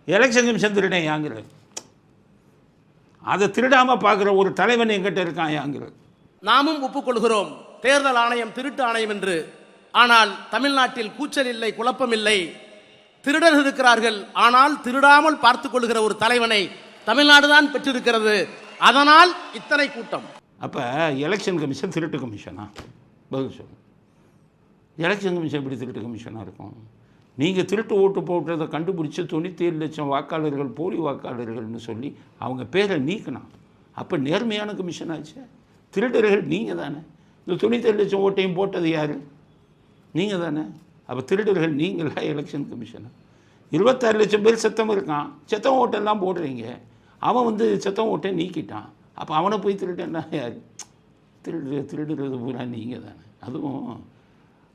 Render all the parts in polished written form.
Election commission திருடன் யாங்கிறது, அதை திருடாமல் பார்க்குற ஒரு தலைவன் எங்கிட்ட இருக்கான் யாங்கிறது. நாமும் ஒப்புக்கொள்கிறோம் தேர்தல் ஆணையம் திருட்டு ஆணையம் என்று. ஆனால் தமிழ்நாட்டில் கூச்சல் இல்லை, குழப்பம் இல்லை. திருடர்கள் இருக்கிறார்கள், ஆனால் திருடாமல் பார்த்துக் கொள்கிற ஒரு தலைவனை தமிழ்நாடு தான் பெற்றிருக்கிறது. அதனால் இத்தனை கூட்டம். அப்போ எலெக்ஷன் கமிஷன் திருட்டு கமிஷனா? பதில் சொல்லுங்கள். எலெக்ஷன் கமிஷன் எப்படி திருட்டு கமிஷனாக இருக்கும்? நீங்கள் திருட்டு ஓட்டு போட்டதை கண்டுபிடிச்சி 97 லட்சம் வாக்காளர்கள் போலி வாக்காளர்கள்னு சொல்லி அவங்க பேரை நீக்கினான். அப்போ நேர்மையான கமிஷன் ஆச்சு. திருடர்கள் நீங்கள் தானே. இந்த 97 லட்சம் ஓட்டையும் போட்டது யார்? நீங்கள் தானே. அப்போ திருடர்கள் நீங்களா எலெக்ஷன் கமிஷனை? 26 லட்சம் பேர் செத்தம் இருக்கான், செத்தம் ஓட்டெல்லாம் போடுறீங்க. அவன் செத்தம் ஓட்டை நீக்கிட்டான். அப்போ அவனை போய் திருட்டன்னா யார்? திருடுறது பூரா நீங்கள் தானே. அதுவும்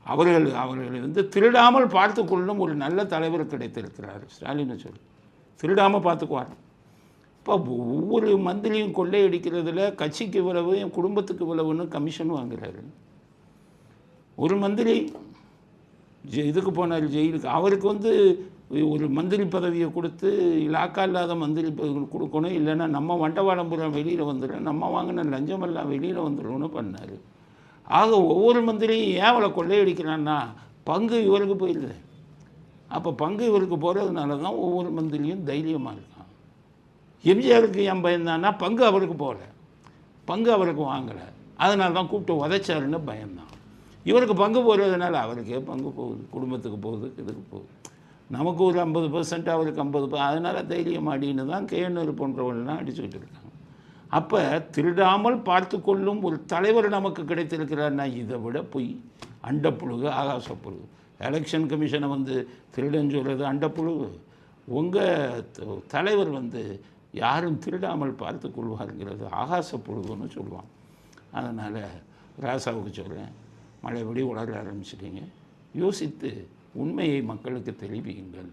அவர்கள் திருடாமல் பார்த்து கொள்ளும் ஒரு நல்ல தலைவர் கிடைத்திருக்கிறார் ஸ்டாலின் சொல்லி. திருடாமல் பார்த்துக்குவார். இப்போ ஒவ்வொரு மந்திரியும் கொள்ளையடிக்கிறதுல கட்சிக்கு இவ்வளவு, என் குடும்பத்துக்கு இவ்வளவுன்னு கமிஷன் வாங்குறாரு. ஒரு மந்திரி இதுக்கு போனார் ஜெயிலுக்கு. அவருக்கு ஒரு மந்திரி பதவியை கொடுத்து இலாக்கா இல்லாத மந்திரி பதவி கொடுக்கணும், இல்லைன்னா நம்ம வண்டவாளம்புரம் வெளியில் வந்துடும், நம்ம வாங்கின லஞ்சமெல்லாம் வெளியில் வந்துடும்னு பண்ணார். ஆக ஒவ்வொரு மந்திரியும் ஏன் அவளை கொள்ளையடிக்கிறான்னா பங்கு இவருக்கு போயிடுது. அப்போ பங்கு இவருக்கு போகிறதுனால தான் ஒவ்வொரு மந்திரியும் தைரியமாக இருக்கான். எம்ஜிஆருக்கு ஏன் பயந்தான்னா பங்கு அவருக்கு போகல, பங்கு அவருக்கு வாங்கலை, அதனால தான் கூப்பிட்டு உதைச்சாருன்னு பயந்தான். இவருக்கு பங்கு போகிறதுனால அவருக்கே பங்கு போகுது, குடும்பத்துக்கு போகுது, இதுக்கு போகுது. நமக்கு ஒரு 50%, அவருக்கு 50%. அதனால் தைரியமாடின்னு தான் கேஎன்ஆர் போன்றவர்கள்லாம் அடிச்சுக்கிட்டு இருக்காங்க. அப்போ திருடாமல் பார்த்து கொள்ளும் ஒரு தலைவர் நமக்கு கிடைத்திருக்கிறார்னா இதை விட பொய் அண்டப்புழுகு ஆகாசப்புழுகு. எலெக்ஷன் கமிஷனை திருடன்னு சொல்கிறது அண்டப்புழுகு. உங்கள் தலைவர் யாரும் திருடாமல் பார்த்து கொள்வாருங்கிறது ஆகாசப்புழுகுன்னு சொல்லுவாங்க. அதனால் ராசாவுக்கு சொல்கிறேன், மழைபடி உலர ஆரம்பிச்சிட்டீங்க. யோசித்து உண்மையை மக்களுக்கு தெரிவியுங்கள்.